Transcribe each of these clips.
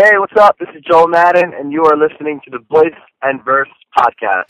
Hey, what's up? This is Joel Madden, and you are listening to the Voice and Verse podcast.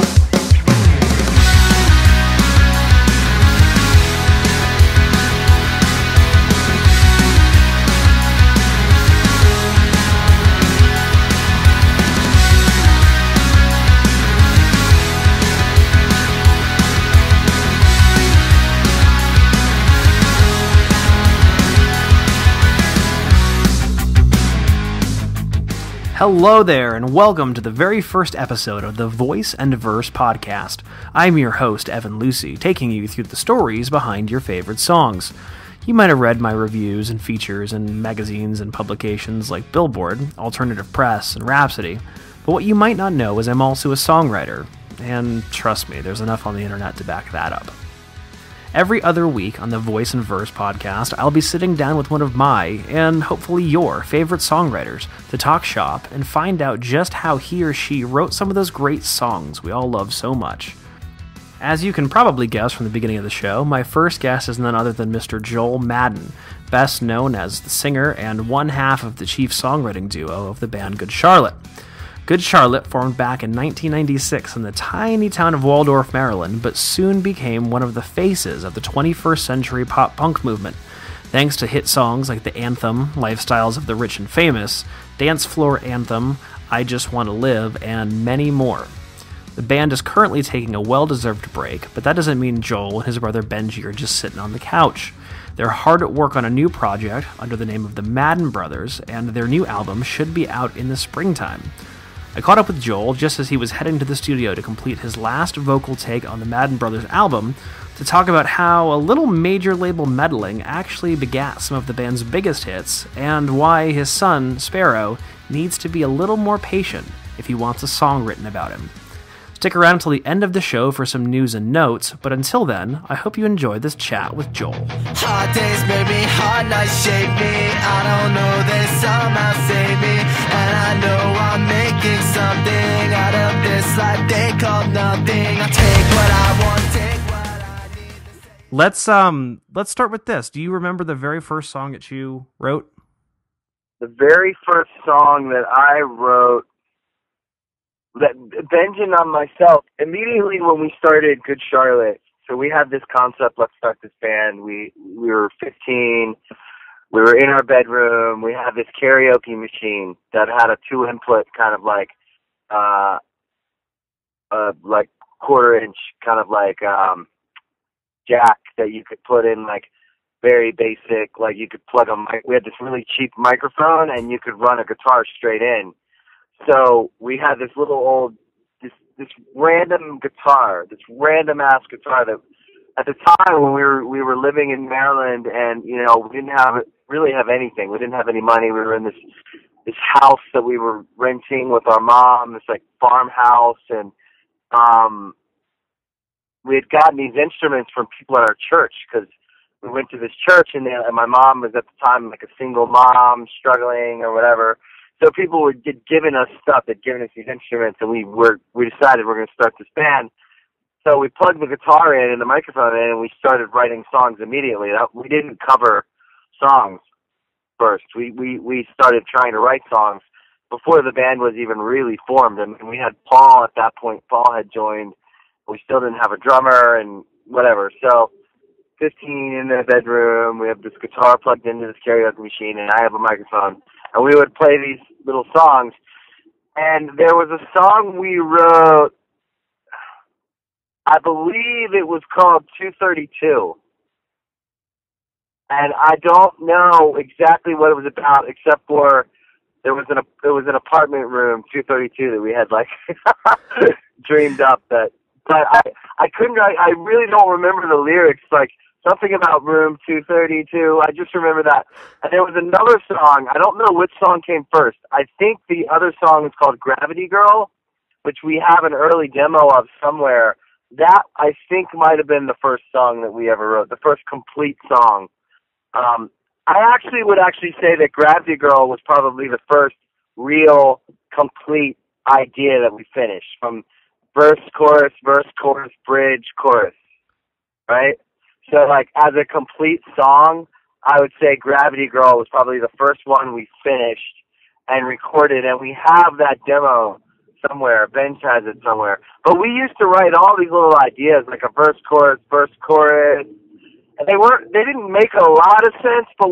Hello there, and welcome to the very first episode of the Voice and Verse podcast. I'm your host, Evan Lucy, taking you through the stories behind your favorite songs. You might have read my reviews and features in magazines and publications like Billboard, Alternative Press, and Rhapsody, but what you might not know is I'm also a songwriter, and trust me, there's enough on the internet to back that up. Every other week on the Voice and Verse podcast, I'll be sitting down with one of my, and hopefully your, favorite songwriters to talk shop and find out just how he or she wrote some of those great songs we all love so much. As you can probably guess from the beginning of the show, my first guest is none other than Mr. Joel Madden, best known as the singer and one half of the chief songwriting duo of the band Good Charlotte. Good Charlotte formed back in 1996 in the tiny town of Waldorf, Maryland, but soon became one of the faces of the 21st century pop-punk movement, thanks to hit songs like the Anthem, Lifestyles of the Rich and Famous, Dance Floor Anthem, I Just Want to Live, and many more. The band is currently taking a well-deserved break, but that doesn't mean Joel and his brother Benji are just sitting on the couch. They're hard at work on a new project under the name of the Madden Brothers, and their new album should be out in the springtime. I caught up with Joel just as he was heading to the studio to complete his last vocal take on the Madden Brothers album to talk about how a little major label meddling actually begat some of the band's biggest hits and why his son, Sparrow, needs to be a little more patient if he wants a song written about him. Stick around until the end of the show for some news and notes, but until then, I hope you enjoy this chat with Joel. Hard days made me, hard nights shape me. I don't know, they somehow save me. And I know I'm making something out of this life they call nothing. I take what I want, take what I need to say. Let's start with this. Do you remember the very first song that you wrote? The very first song that I wrote, that Benji and myself, immediately when we started Good Charlotte, so we had this concept, let's start this band. We were 15, we were in our bedroom, we had this karaoke machine that had a 2-input kind of like quarter-inch kind of like jack that you could put in like very basic, like you could plug a mic. We had this really cheap microphone and you could run a guitar straight in. So we had this little old, this random guitar, this random ass guitar that at the time when we were living in Maryland and, you know, we didn't really have anything. We didn't have any money. We were in this house that we were renting with our mom, this like farmhouse, and we had gotten these instruments from people at our church because we went to this church and my mom was at the time like a single mom struggling or whatever. So people were giving us stuff, they'd given us these instruments, and we decided we're going to start this band. So we plugged the guitar in and the microphone in, and we started writing songs immediately. We didn't cover songs first. We started trying to write songs before the band was even really formed. I mean, we had Paul at that point. Paul had joined. We still didn't have a drummer and whatever. So 15 in the bedroom, we have this guitar plugged into this karaoke machine, and I have a microphone. And we would play these little songs. And there was a song we wrote, I believe it was called 232. And I don't know exactly what it was about, except for there was an apartment room, 232, that we had like dreamed up that. But I really don't remember the lyrics, like something about room 232. I just remember that. And there was another song. I don't know which song came first. I think the other song is called Gravity Girl, which we have an early demo of somewhere. That, I think, might have been the first song that we ever wrote, the first complete song. I would say that Gravity Girl was probably the first real, complete idea that we finished, from verse, chorus, bridge, chorus, right? So, like, as a complete song, I would say Gravity Girl was probably the first one we finished, and recorded, and we have that demo somewhere. Benj has it somewhere. But we used to write all these little ideas, like a verse, chorus, and they didn't make a lot of sense, but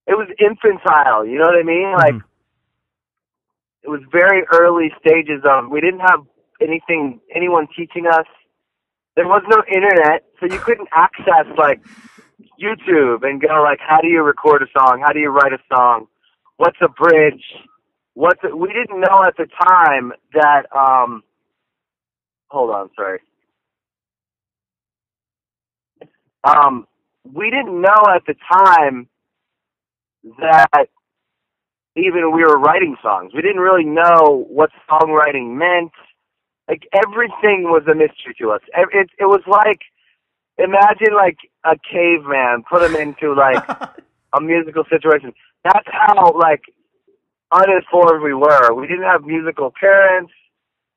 it was infantile, you know what I mean? Like, it was very early stages we didn't have anyone teaching us. There was no internet, so you couldn't access, like, YouTube and go, like, how do you record a song? How do you write a song? What's a bridge? We didn't know at the time that, hold on, sorry. We didn't know at the time that even we were writing songs. We didn't really know what songwriting meant. Like, everything was a mystery to us. It was like, imagine, like, a caveman, put him into, like, a musical situation. That's how, like, uninformed we were. We didn't have musical parents.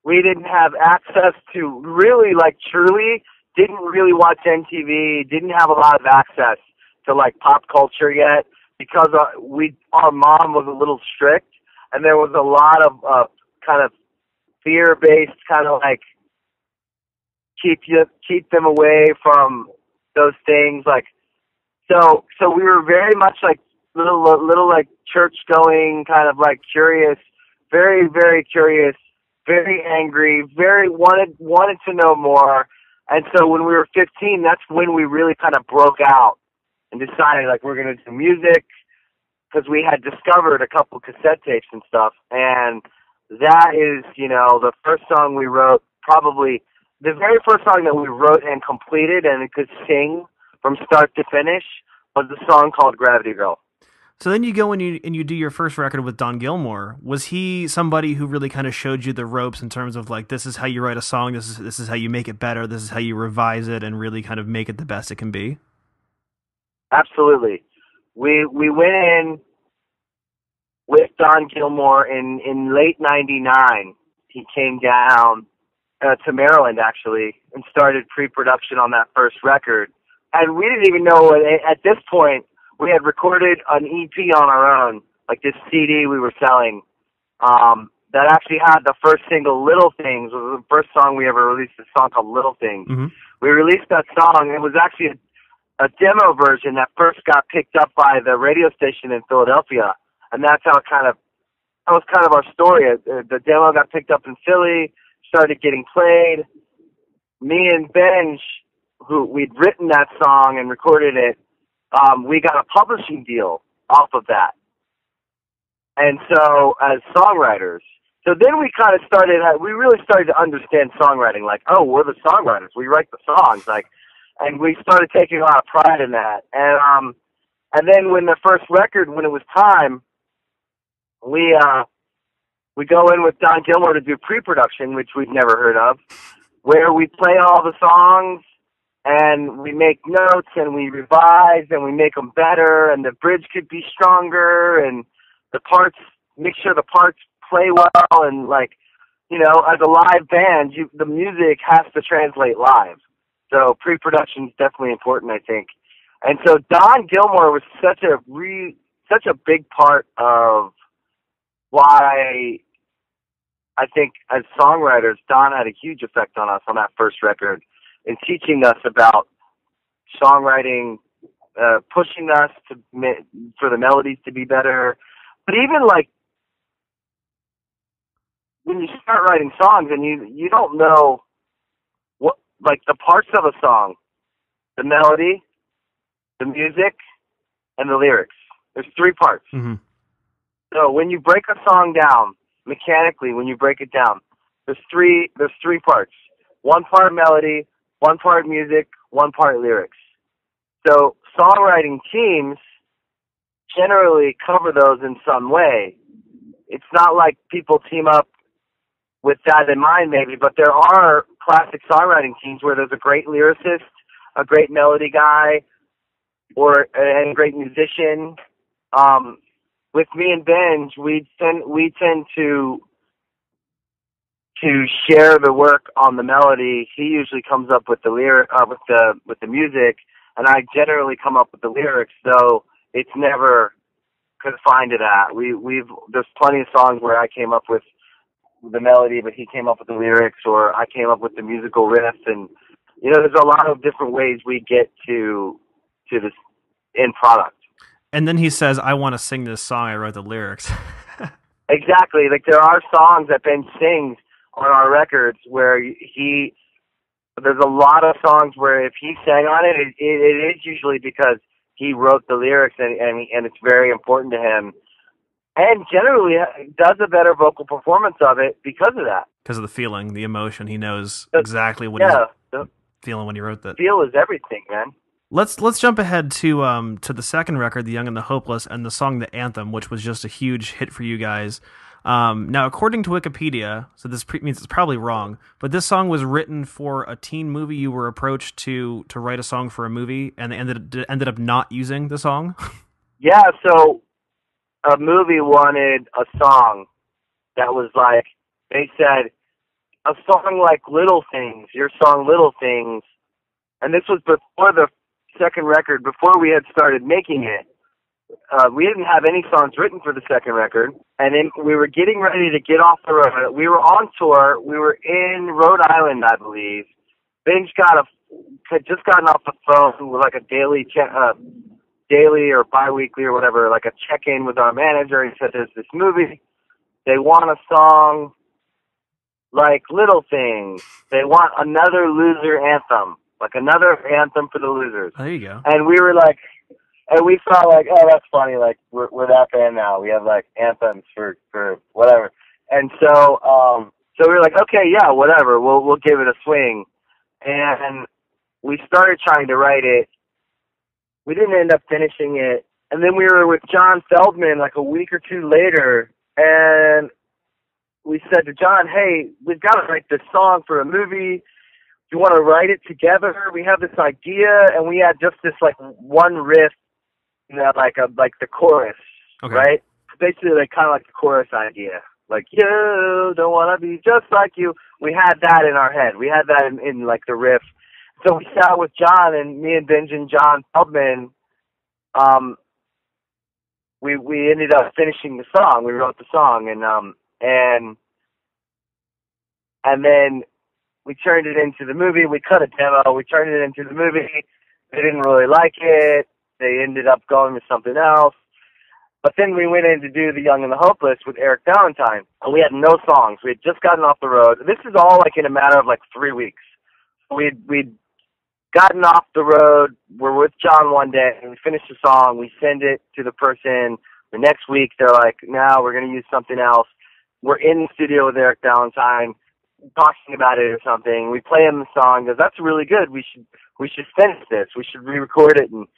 We didn't have access to really, like, truly, didn't really watch MTV, didn't have a lot of access to, like, pop culture yet, because our mom was a little strict, and there was a lot of kind of fear-based, kind of like keep them away from those things. Like, so we were very much like little like church-going, kind of like curious, very, very curious, very angry, very wanted to know more. And so when we were 15, that's when we really kind of broke out and decided, like, we're going to do music, because we had discovered a couple cassette tapes and stuff. And that is, you know, the first song we wrote, probably the very first song that we wrote and completed and could sing from start to finish was the song called Gravity Girl. So then you go and you do your first record with Don Gilmore. Was he somebody who really kind of showed you the ropes in terms of, like, this is how you write a song, this is how you make it better, this is how you revise it and really kind of make it the best it can be? Absolutely. We went in with Don Gilmore in late '99. He came down to Maryland, actually, and started pre-production on that first record. And we didn't even know, at this point, we had recorded an EP on our own, like this CD we were selling, that actually had the first single, Little Things. It was the first song we ever released, a song called Little Things. Mm-hmm. We released that song. It was actually a demo version that first got picked up by the radio station in Philadelphia. And that's how that was kind of our story. The demo got picked up in Philly, started getting played. Me and Benj, who we'd written that song and recorded it, we got a publishing deal off of that. And so, as songwriters, so then we really started to understand songwriting, like, oh, we're the songwriters, we write the songs, like, and we started taking a lot of pride in that. And then when the first record, when it was time, we go in with Don Gilmore to do pre-production, which we'd never heard of, where we play all the songs, and we make notes, and we revise, and we make them better, and the bridge could be stronger, and make sure the parts play well, and, like, you know, as a live band, the music has to translate live. So pre-production is definitely important, I think. And so Don Gilmore was such a big part of why I think as songwriters, Don had a huge effect on us on that first record in teaching us about songwriting, pushing us for the melodies to be better. But even, like, when you start writing songs and you don't know what, like, the parts of a song, the melody, the music, and the lyrics. There's three parts. Mm-hmm. So when you break a song down, mechanically, when you break it down, there's three parts. One part melody, one part music, one part lyrics. So songwriting teams generally cover those in some way. It's not like people team up with that in mind, maybe, but there are classic songwriting teams where there's a great lyricist, a great melody guy, and a great musician. With me and Benj, we tend to share the work on the melody. He usually comes up with the with the music, and I generally come up with the lyrics. So it's never confined to that. There's plenty of songs where I came up with the melody, but he came up with the lyrics, or I came up with the musical riff, and there's a lot of different ways we get to this end product. And then he says, "I want to sing this song. I wrote the lyrics." Exactly. Like, there are songs that Ben sings on our records where there's a lot of songs where if he sang on it, it is usually because he wrote the lyrics and it's very important to him. And generally does a better vocal performance of it because of that. Because of the feeling, the emotion. He knows exactly what he's feeling when he wrote that. Feel is everything, man. Let's jump ahead to the second record, The Young and the Hopeless, and the song The Anthem, which was just a huge hit for you guys. Now, according to Wikipedia, so this means it's probably wrong, but this song was written for a teen movie. You were approached to write a song for a movie, and they ended up not using the song? Yeah, so a movie wanted a song that was like, they said, a song like Little Things, your song Little Things, and this was before the second record, before we had started making it. We didn't have any songs written for the second record, and then we were getting ready to get off the road. We were on tour. We were in Rhode Island, I believe. Benj had just gotten off the phone with like a daily or bi-weekly or whatever, like a check-in with our manager. He said, there's this movie. They want a song like Little Things. They want another loser anthem, like another anthem for the losers. There you go. And we were like, and we felt like, oh, that's funny. Like, we're that band now. We have like anthems for whatever. And so we were like, okay, yeah, whatever. We'll give it a swing. And we started trying to write it. We didn't end up finishing it. And then we were with John Feldman like a week or two later, and we said to John, hey, we've got to write this song for a movie. Do you want to write it together? We have this idea, and we had just this like one riff, like the chorus, okay. Right? Basically, like kind of like the chorus idea, like you don't want to be just like you. We had that in our head. We had that in like the riff. So we sat with John, and me and Benj and John Feldman. We ended up finishing the song. We wrote the song, and then we turned it into the movie. We cut a demo. We turned it into the movie. They didn't really like it. They ended up going with something else. But then we went in to do The Young and the Hopeless with Eric Valentine, and we had no songs. We had just gotten off the road. This is all like in a matter of like 3 weeks. We'd gotten off the road. We're with John one day, and we finish the song. We send it to the person. The next week, they're like, no, we're going to use something else. We're in the studio with Eric Valentine, talking about it or something. We play him the song. He goes, that's really good. We should finish this. We should re-record it. And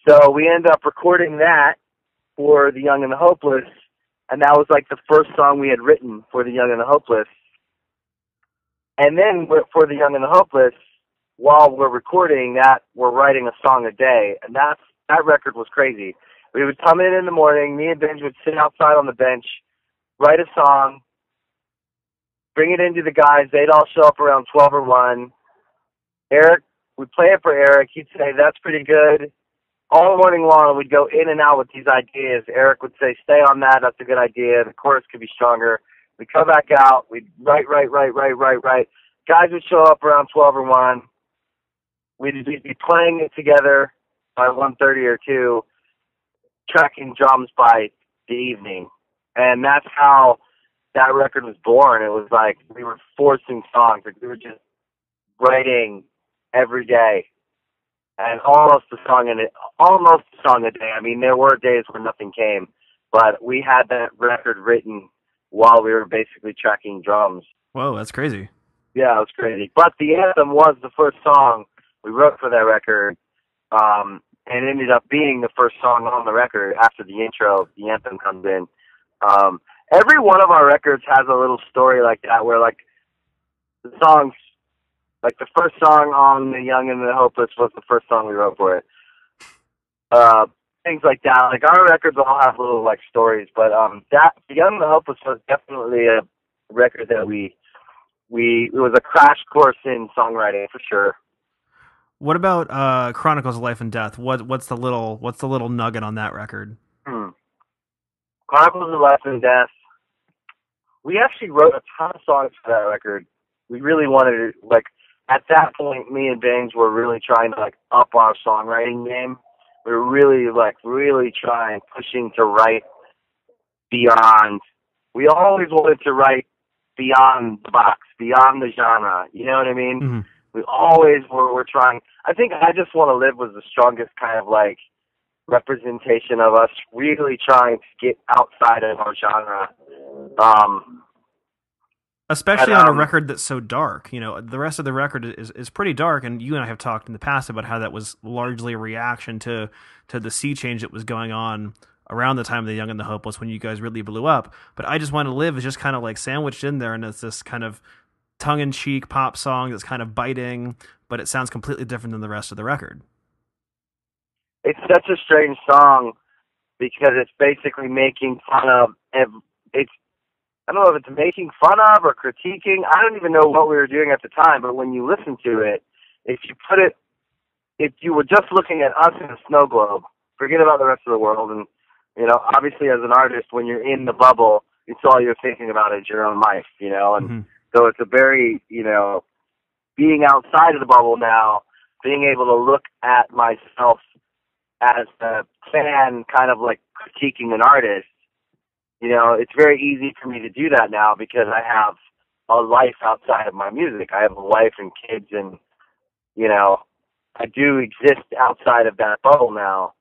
so we end up recording that for The Young and the Hopeless, and that was like the first song we had written for The Young and the Hopeless. And then for The Young and the Hopeless, while we're recording that, we're writing a song a day, and that record was crazy. We would come in the morning, me and Benj would sit outside on the bench, write a song, bring it into the guys. They'd all show up around 12 or 1. Eric, we'd play it for Eric. He'd say, that's pretty good. All morning long, we'd go in and out with these ideas. Eric would say, stay on that. That's a good idea. The chorus could be stronger. We'd come back out. We'd write. Guys would show up around 12 or 1. We'd be playing it together by 1:30 or 2, tracking drums by the evening. And that's how that record was born. It was like we were forcing songs. Like we were just writing every day. And almost a song a day. I mean, there were days where nothing came, but we had that record written while we were basically tracking drums. Whoa, that's crazy. Yeah, it was crazy. But the anthem was the first song we wrote for that record, and ended up being the first song on the record. After the intro, the anthem comes in. Every one of our records has a little story like that, where like the songs, like the first song on The Young and the Hopeless was the first song we wrote for it. Things like that. Like our records all have little like stories, but that The Young and the Hopeless was definitely a record that it was a crash course in songwriting for sure. What about Chronicles of Life and Death? What's the little nugget on that record? Chronicles of Life and Death. We actually wrote a ton of songs for that record. We really wanted to, like, at that point, me and Bangs were really trying to, like, up our songwriting game. We were really trying, pushing to write beyond. We always wanted to write beyond the box, beyond the genre. You know what I mean? Mm-hmm. We always were trying. I think I Just Want to Live was the strongest kind of, like, representation of us really trying to get outside of our genre. Especially on a record that's so dark. You know, the rest of the record is pretty dark, and you and I have talked in the past about how that was largely a reaction to the sea change that was going on around the time of The Young and the Hopeless when you guys really blew up. But I Just Want to Live is just kind of like sandwiched in there, and it's this kind of tongue-in-cheek pop song that's kind of biting, but it sounds completely different than the rest of the record. It's such a strange song because it's basically making fun of, I don't know if it's making fun of or critiquing. I don't even know what we were doing at the time, but when you listen to it, if you were just looking at us in a snow globe, forget about the rest of the world. And, you know, obviously as an artist, when you're in the bubble, it's all you're thinking about is your own life, you know. And so it's a very, you know, being outside of the bubble now, being able to look at myself as a fan kind of like critiquing an artist. You know, it's very easy for me to do that now because I have a life outside of my music. I have a wife and kids, and, you know, I do exist outside of that bubble now.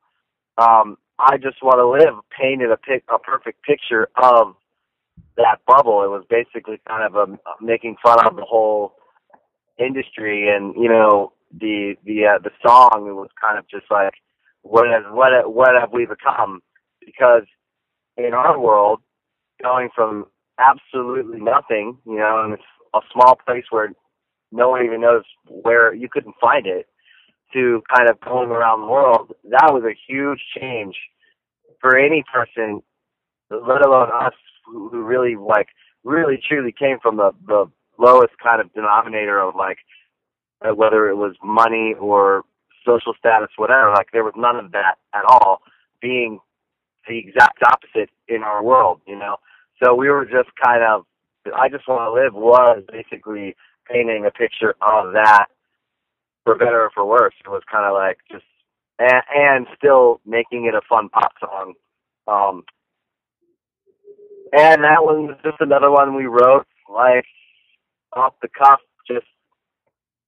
I Just Want to Live painted a perfect picture of that bubble. It was basically kind of making fun of the whole industry, and, you know, the song, it was kind of just like, what have we become? Because in our world, going from absolutely nothing, you know, in a small place where no one even knows where you couldn't find it, to kind of going around the world, that was a huge change for any person, let alone us who really, like, really truly came from the lowest kind of denominator of, like, whether it was money or social status, whatever. Like, there was none of that at all, being the exact opposite in our world, you know. So we were just kind of, I Just Want to Live was basically painting a picture of that, for better or for worse. It was kind of like just, and still making it a fun pop song. And that one was just another one we wrote, like, off the cuff, just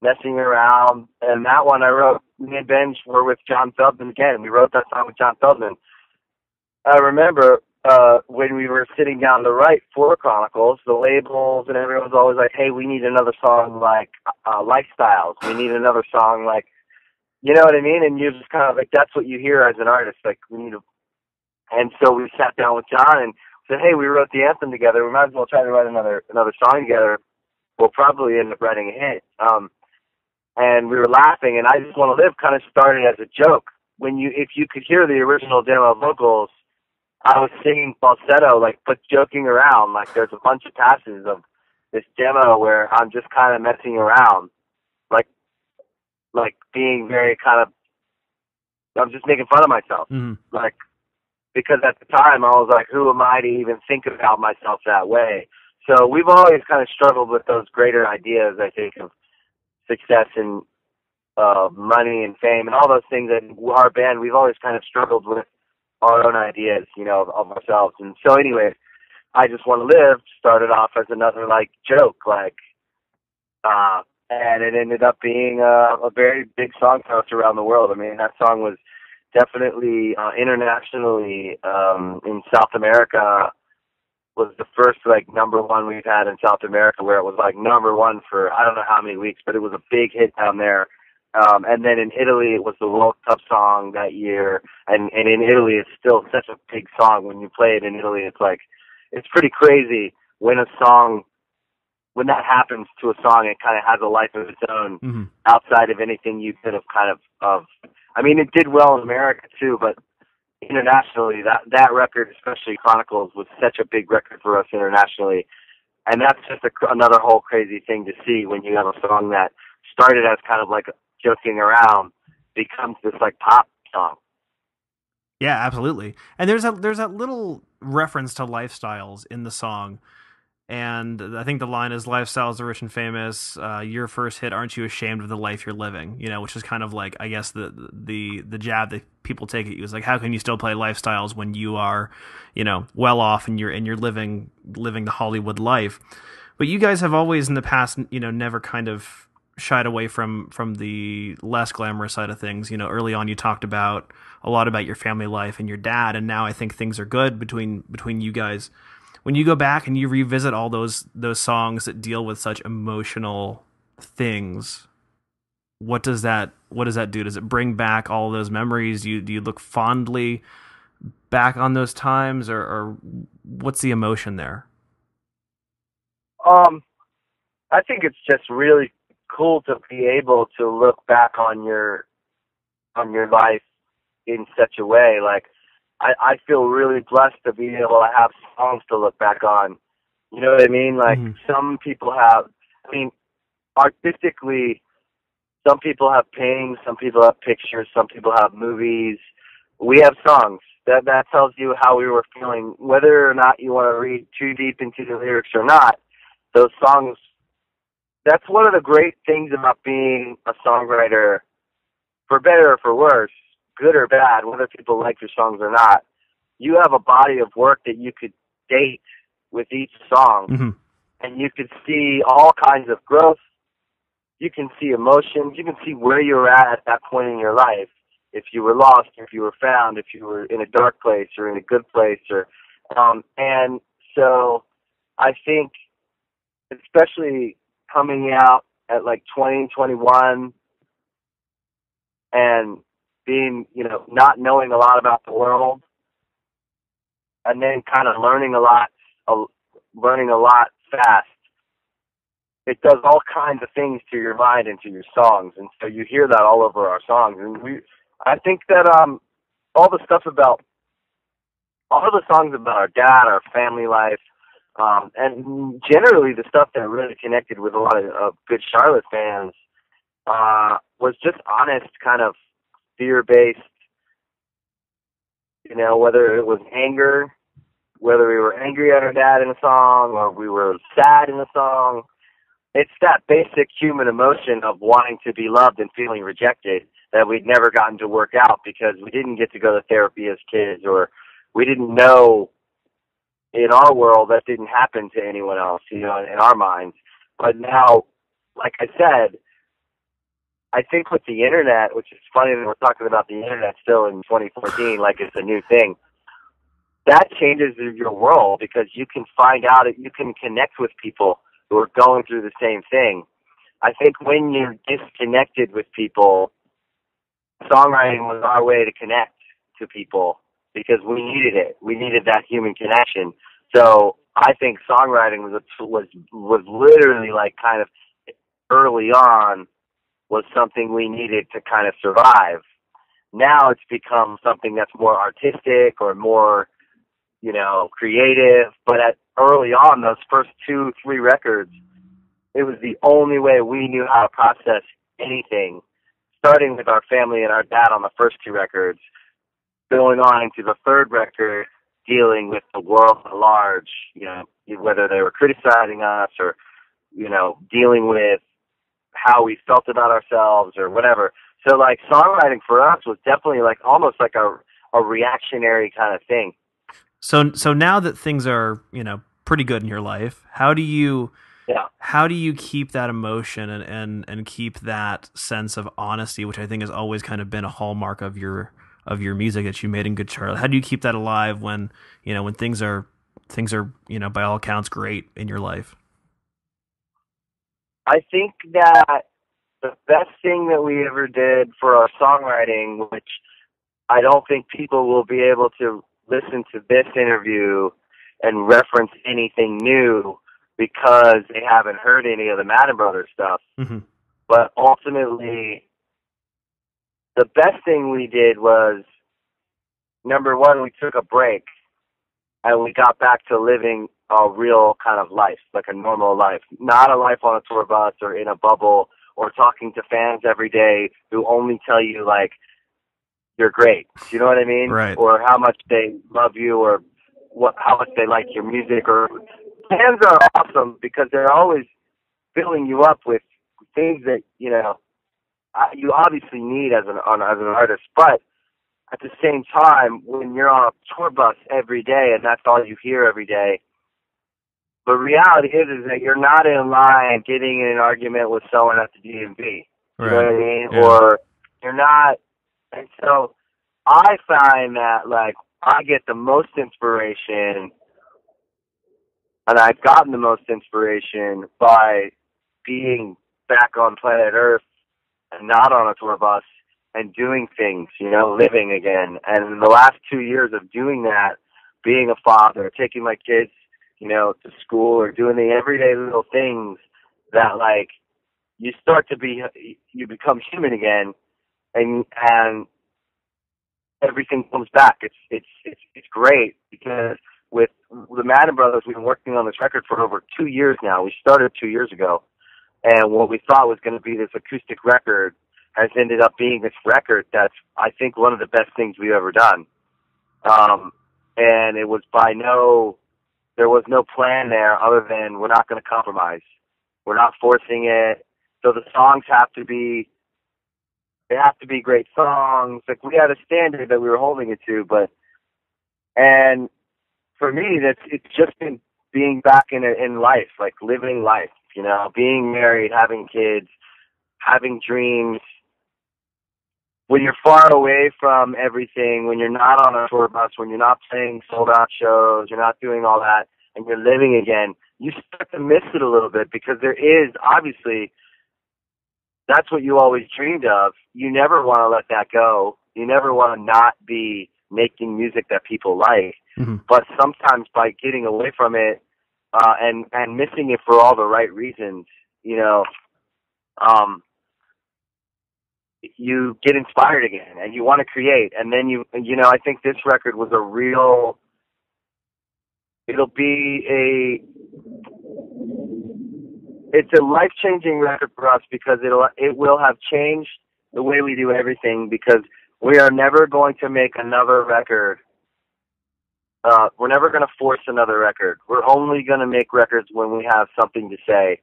messing around. And that one I wrote, me and Benj were with John Feldman again. We wrote that song with John Feldman. I remember when we were sitting down to write for Chronicles, the labels and everyone was always like, hey, we need another song like Lifestyles. We need another song like, you know what I mean? And you're just kind of like, that's what you hear as an artist. Like, we need a... And so we sat down with John and said, hey, we wrote the Anthem together. We might as well try to write another song together. We'll probably end up writing a hit. And we were laughing, and I Just Want to Live kind of started as a joke. If you could hear the original demo vocals, I was singing falsetto, like, but joking around. Like, there's a bunch of passages of this demo where I'm just kind of messing around, like being very kind of, I'm just making fun of myself. Like, because at the time I was like, who am I to even think about myself that way? So we've always kind of struggled with those greater ideas, I think, of success and money and fame and all those things. And our band, we've always kind of struggled with our own ideas, you know, of ourselves. And so anyway, I Just Want to Live started off as another, like, joke, like, and it ended up being a very big song for us around the world. I mean, that song was definitely internationally in South America, was the first, like, number one we've had in South America, where it was, like, number one for I don't know how many weeks, but it was a big hit down there. And then in Italy, it was the World Cup song that year. And in Italy, it's still such a big song. When you play it in Italy, it's like, it's pretty crazy when that happens to a song, it kind of has a life of its own outside of anything you could have kind of, I mean, it did well in America too, but internationally, that record, especially Chronicles, was such a big record for us internationally. And that's just another whole crazy thing to see when you have a song that started as kind of like joking around, becomes this, like, pop song. Yeah, absolutely. And there's that little reference to lifestyles in the song. And I think the line is "Lifestyles are rich and famous. Your first hit, aren't you ashamed of the life you're living?" You know, which is kind of like, I guess, the jab that people take at you is like, how can you still play Lifestyles when you are, you know, well off and you're living the Hollywood life? But you guys have always in the past, you know, never kind of shied away from the less glamorous side of things. You know, early on you talked about a lot about your family life and your dad, and now I think things are good between you guys. When you go back and you revisit all those songs that deal with such emotional things, what does that do? Does it bring back all those memories? Do you look fondly back on those times, or what's the emotion there? Um, I think it's just really cool to be able to look back on your life in such a way. Like, I feel really blessed to be able to have songs to look back on. You know what I mean? Like, some people have, I mean, artistically, some people have paintings, some people have pictures, some people have movies. We have songs. That tells you how we were feeling. Whether or not you want to read too deep into the lyrics or not, those songs, that's one of the great things about being a songwriter, for better or for worse, good or bad, whether people like your songs or not. You have a body of work that you could date with each song, and you could see all kinds of growth. You can see emotions. You can see where you're at that point in your life. If you were lost, if you were found, if you were in a dark place or in a good place, or and so I think, especially coming out at like 20, 21, and being, you know, not knowing a lot about the world, and then kind of learning a lot fast. It does all kinds of things to your mind and to your songs, and so you hear that all over our songs. And I think that all the stuff about all of the songs about our dad, our family life, and generally the stuff that really connected with a lot of good Charlotte fans, was just honest, kind of fear-based. You know, whether it was anger, whether we were angry at our dad in a song or we were sad in a song, it's that basic human emotion of wanting to be loved and feeling rejected that we'd never gotten to work out because we didn't get to go to therapy as kids, or we didn't know in our world that didn't happen to anyone else, you know, in our minds. But now, like I said, I think with the internet, which is funny that we're talking about the internet still in 2014, like it's a new thing, that changes your world because you can find out, you can connect with people who are going through the same thing. I think when you're disconnected with people, songwriting was our way to connect to people because we needed it. We needed that human connection. So I think songwriting was literally like kind of early on was something we needed to kind of survive. Now it's become something that's more artistic or more, you know, creative. But early on, those first 2-3 records, it was the only way we knew how to process anything, starting with our family and our dad on the first 2 records, going on into the third record, dealing with the world at large, you know, whether they were criticizing us or, you know, dealing with how we felt about ourselves or whatever. So, like, songwriting for us was definitely like almost like a reactionary kind of thing. So now that things are, you know, pretty good in your life, how do you keep that emotion and keep that sense of honesty, which I think has always kind of been a hallmark of your music that you made in Good Charlotte? How do you keep that alive when, you know, when things are, you know, by all accounts great in your life? I think that the best thing that we ever did for our songwriting, which I don't think people will be able to listen to this interview and reference anything new because they haven't heard any of the Madden Brothers stuff. But ultimately, the best thing we did was, number one, we took a break and we got back to living a real kind of life, like a normal life, not a life on a tour bus or in a bubble or talking to fans every day who only tell you like you're great. Do you know what I mean? Right. Or how much they love you, or how much they like your music. Or fans are awesome because they're always filling you up with things that you obviously need as an artist. But at the same time, when you're on a tour bus every day and that's all you hear every day, the reality is that you're not in line getting in an argument with someone at the DMV. You know what I mean? Yeah. Or you're not. And so I find that, like, I get the most inspiration, and I've gotten the most inspiration by being back on planet Earth and not on a tour bus and doing things, living again. And in the last 2 years of doing that, being a father, taking my kids, to school, or doing the everyday little things that, like, you become human again, and everything comes back. It's great because with the Madden Brothers, we've been working on this record for over 2 years now. We started 2 years ago, and what we thought was going to be this acoustic record has ended up being this record that's, I think, one of the best things we've ever done. And it was there was no plan there other than we're not going to compromise. We're not forcing it. So the songs have to be great songs. Like, we had a standard that we were holding it to, and for me, it's just been being back in life, like living life, being married, having kids, having dreams. When you're far away from everything, when you're not on a tour bus, when you're not playing sold-out shows, you're not doing all that, and you're living again, you start to miss it a little bit because there is, obviously, that's what you always dreamed of. You never want to let that go. You never want to not be making music that people like. Mm-hmm. But sometimes by getting away from it and missing it for all the right reasons, you get inspired again and you want to create. And then I think this record was it's a life-changing record for us because it will have changed the way we do everything, because we are never going to make another record. We're never going to force another record. We're only going to make records when we have something to say.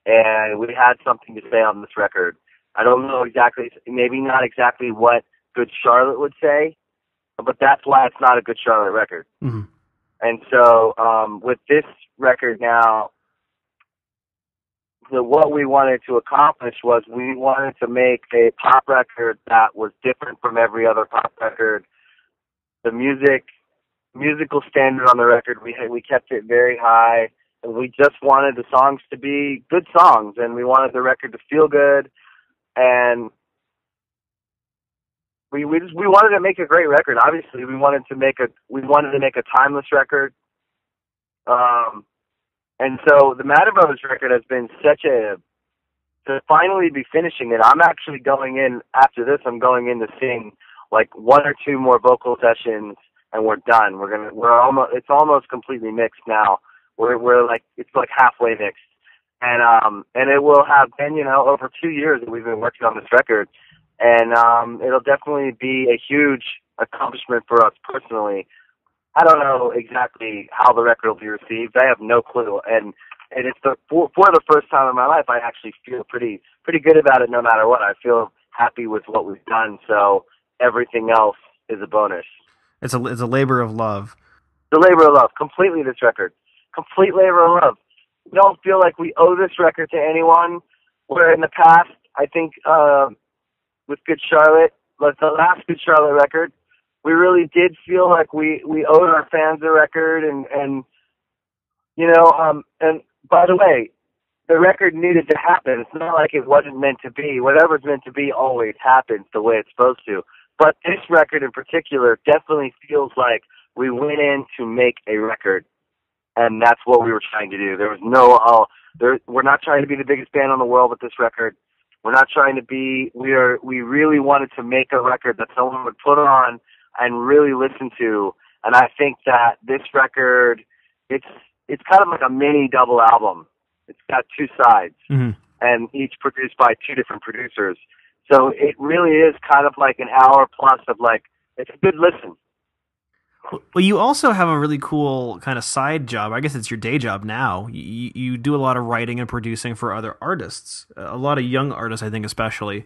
And we had something to say on this record. I don't know exactly, maybe not exactly what Good Charlotte would say, but that's why it's not a Good Charlotte record. Mm-hmm. And so with this record now, what we wanted to accomplish was we wanted to make a pop record that was different from every other pop record. The musical standard on the record, we kept it very high, and we just wanted the songs to be good songs, and we wanted the record to feel good, and we wanted to make a great record. Obviously, we wanted to make a timeless record. And so the Madden Brothers record has been to finally be finishing it. I'm actually going in, after this, I'm going in to sing like 1 or 2 more vocal sessions, and we're done. It's almost completely mixed now. It's like halfway mixed. And it will have been, over 2 years that we've been working on this record. And it'll definitely be a huge accomplishment for us personally. I don't know exactly how the record will be received. I have no clue. And it's for the first time in my life, I actually feel pretty good about it no matter what. I feel happy with what we've done, so everything else is a bonus. It's a labor of love. The labor of love, completely, this record. Complete labor of love. We don't feel like we owe this record to anyone, where in the past, I think with Good Charlotte, like the last Good Charlotte record, we really did feel like we owed our fans a record, and by the way, the record needed to happen. It's not like it wasn't meant to be. Whatever's meant to be always happens the way it's supposed to. But this record in particular definitely feels like we went in to make a record, and that's what we were trying to do. There was we're not trying to be the biggest band in the world with this record. We're not trying to be. We really wanted to make a record that someone would put on and really listen to. And I think that this record, it's kind of like a mini double album. It's got 2 sides, mm-hmm. and each produced by 2 different producers. So it really is kind of like an hour plus of like, it's a good listen. Well, you also have a really cool kind of side job. I guess it's your day job now. You do a lot of writing and producing for other artists, a lot of young artists, I think, especially.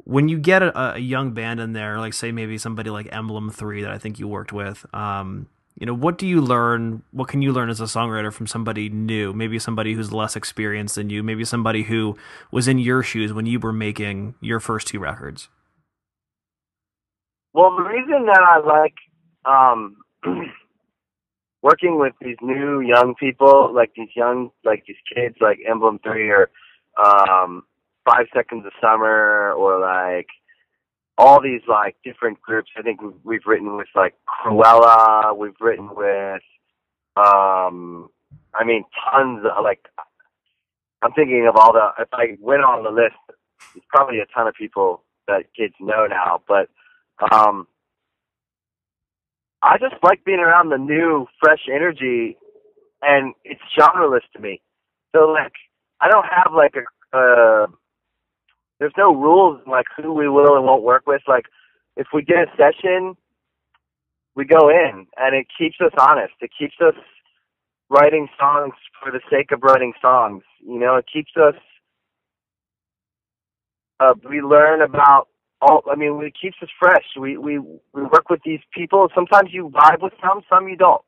When you get a young band in there, like say maybe somebody like Emblem 3 that I think you worked with, what do you learn? What can you learn as a songwriter from somebody new? Maybe somebody who's less experienced than you. Maybe somebody who was in your shoes when you were making your first 2 records. Well, the reason that I like working with these new young people, like these kids, like Emblem 3 or 5 Seconds of Summer, or like all these like different groups. I think we've written with like Cruella. We've written with, tons of like. I'm thinking of all the. If I went on the list, there's probably a ton of people that kids know now, but. I just like being around the new, fresh energy, and it's genreless to me. So, like, I don't have, like, there's no rules, like, who we will and won't work with. Like, if we get a session, we go in, and it keeps us honest. It keeps us writing songs for the sake of writing songs. It keeps us, we learn about, it keeps us fresh. We work with these people. Sometimes you vibe with some you don't.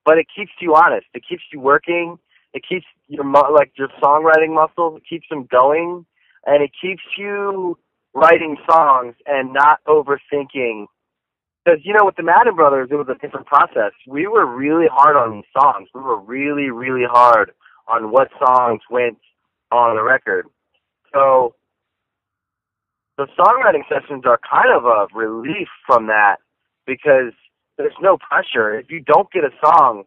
But it keeps you honest. It keeps you working. It keeps your songwriting muscles. It keeps them going, and it keeps you writing songs and not overthinking. Because with the Madden Brothers, it was a different process. We were really hard on these songs. We were really, really hard on what songs went on the record. So. The songwriting sessions are kind of a relief from that because there's no pressure. If you don't get a song,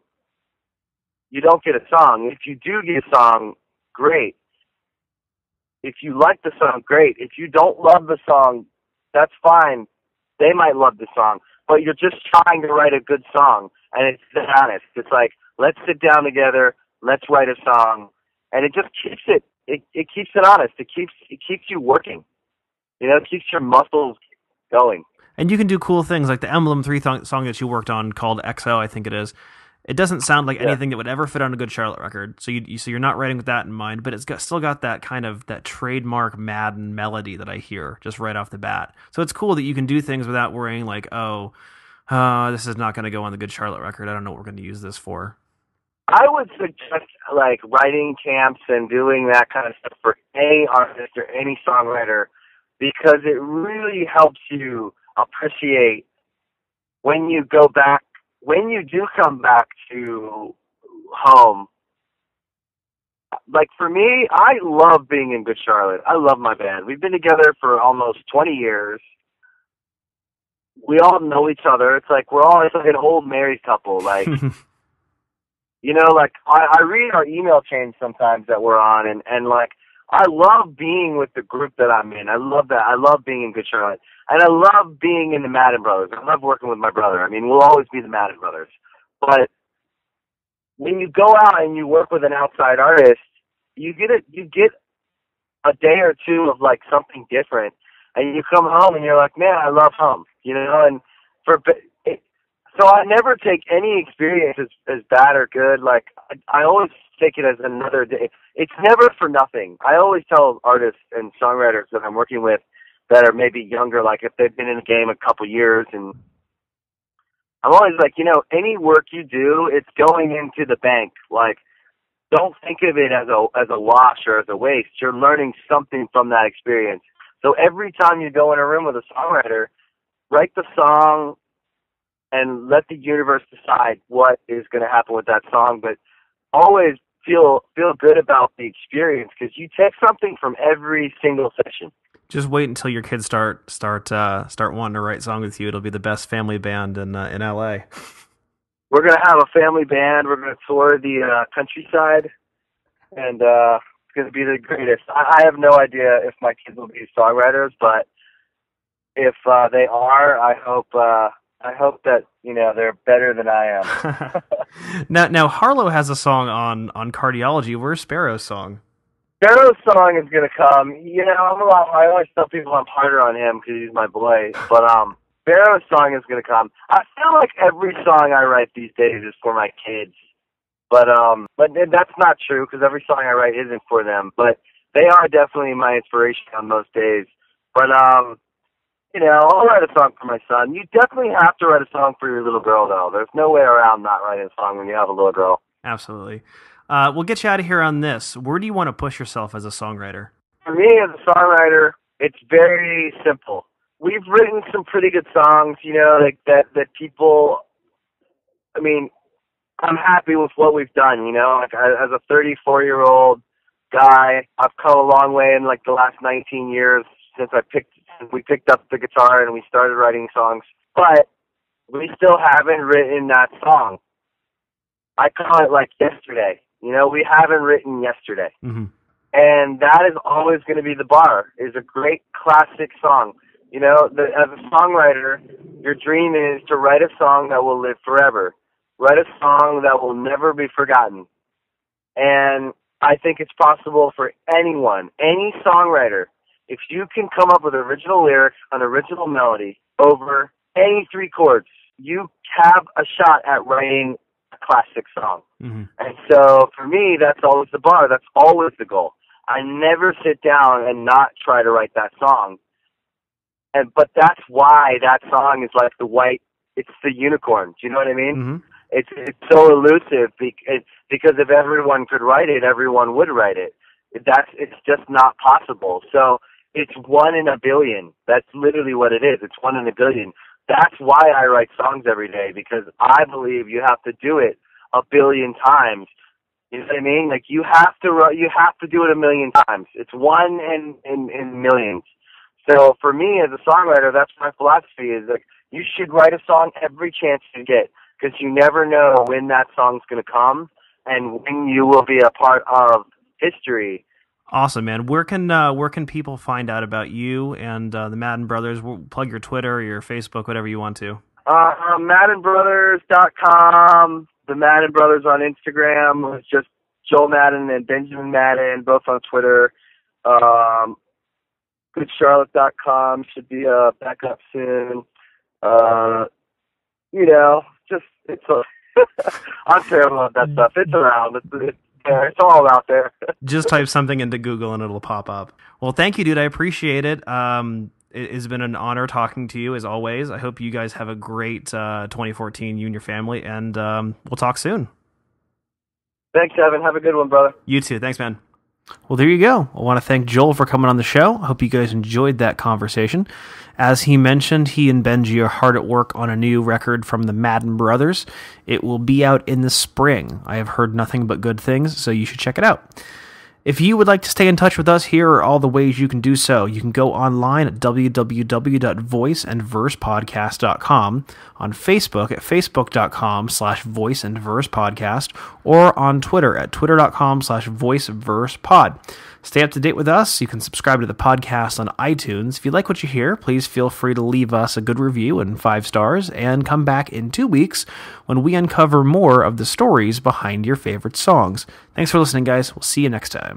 you don't get a song. If you do get a song, great. If you like the song, great. If you don't love the song, that's fine. They might love the song, but you're just trying to write a good song, and it's honest. It's like, let's sit down together, let's write a song, and it just keeps it keeps it honest. It keeps you working. It keeps your muscles going. And you can do cool things like the Emblem 3 song that you worked on called XO, I think it is. It doesn't sound like anything that would ever fit on a Good Charlotte record. So you're not writing with that in mind, but it's still got that kind of that trademark Madden melody that I hear just right off the bat. So it's cool that you can do things without worrying like, this is not going to go on the Good Charlotte record. I don't know what we're going to use this for. I would suggest like writing camps and doing that kind of stuff for any artist or any songwriter, because it really helps you appreciate when you do come back to home. Like for me, I love being in Good Charlotte. I love my band. We've been together for almost 20 years. We all know each other. It's like it's like an old married couple. Like, like I read our email chains sometimes that we're on, and like, I love being with the group that I'm in. I love that. I love being in Good Charlotte. And I love being in the Madden Brothers. I love working with my brother. We'll always be the Madden Brothers. But when you go out and you work with an outside artist, you get a day or two of like something different. And you come home and you're like, man, I love home. And so I never take any experience as bad or good. Like I always take it as another day. It's never for nothing. I always tell artists and songwriters that I'm working with that are maybe younger, like if they've been in the game a couple years, and I'm always like, any work you do, it's going into the bank. Like, don't think of it as a wash or as a waste. You're learning something from that experience. So every time you go in a room with a songwriter, write the song and let the universe decide what is going to happen with that song. But always feel good about the experience, because you take something from every single session. Just wait until your kids start wanting to write songs with you. It'll be the best family band in LA. We're gonna have a family band. We're gonna tour the countryside, and it's gonna be the greatest. I have no idea if my kids will be songwriters, but if they are, I hope that they're better than I am. Now Harlow has a song on Cardiology. Where's Sparrow's song? Barrow's song is gonna come. You know, I always tell people I'm harder on him because he's my boy. But Barrow's song is gonna come. I feel like every song I write these days is for my kids. But that's not true because every song I write isn't for them. But they are definitely my inspiration on most days. But you know, I'll write a song for my son. You definitely have to write a song for your little girl, though. There's no way around not writing a song when you have a little girl. Absolutely. We'll get you out of here on this. Where do you want to push yourself as a songwriter? For me, as a songwriter, it's very simple. We've written some pretty good songs, you know, like that people, I mean, I'm happy with what we've done, you know. Like, as a 34-year-old guy, I've come a long way in, like, the last 19 years since we picked up the guitar and we started writing songs. But we still haven't written that song. I call it, like, yesterday. You know, we haven't written yesterday. Mm-hmm. And that is always going to be the bar, is a great classic song. You know, as a songwriter, your dream is to write a song that will live forever. Write a song that will never be forgotten. And I think it's possible for anyone, any songwriter, if you can come up with original lyrics, an original melody, over any 3 chords, you have a shot at writing classic song. Mm-hmm. And so for me, that's always the bar. That's always the goal. I never sit down and not try to write that song. But that's why that song is like it's the unicorn. Do you know what I mean? Mm-hmm. It's so elusive because if everyone could write it, everyone would write it. It's just not possible. So it's 1 in a billion. That's literally what it is. It's 1 in a billion. That's why I write songs every day, because I believe you have to do it a billion times. You know what I mean? Like, you have to do it a million times. It's 1 in millions. So for me as a songwriter, that's my philosophy, is like, you should write a song every chance you get, because you never know when that song's going to come and when you will be a part of history. Awesome, man. Where can people find out about you and the Madden Brothers? We'll plug your Twitter, your Facebook, whatever you want to. MaddenBrothers.com. The Madden Brothers on Instagram. It's just Joel Madden and Benjamin Madden, both on Twitter. GoodCharlotte.com should be back up soon. You know, just I'm terrible at that stuff. It's around. It's all out there. Just type something into Google and it'll pop up. Well, thank you, dude. I appreciate it. It has been an honor talking to you, as always. I hope you guys have a great 2014, you and your family, and we'll talk soon. Thanks, Evan. Have a good one, brother. You too. Thanks, man. Well, there you go. I want to thank Joel for coming on the show. I hope you guys enjoyed that conversation. As he mentioned, he and Benji are hard at work on a new record from the Madden Brothers. It will be out in the spring. I have heard nothing but good things, so you should check it out. If you would like to stay in touch with us, here are all the ways you can do so. You can go online at www.voiceandversepodcast.com, on Facebook at facebook.com/voiceandversepodcast, or on Twitter at twitter.com/voiceversepod. Stay up to date with us. You can subscribe to the podcast on iTunes. If you like what you hear, please feel free to leave us a good review and 5 stars, and come back in 2 weeks when we uncover more of the stories behind your favorite songs. Thanks for listening, guys. We'll see you next time.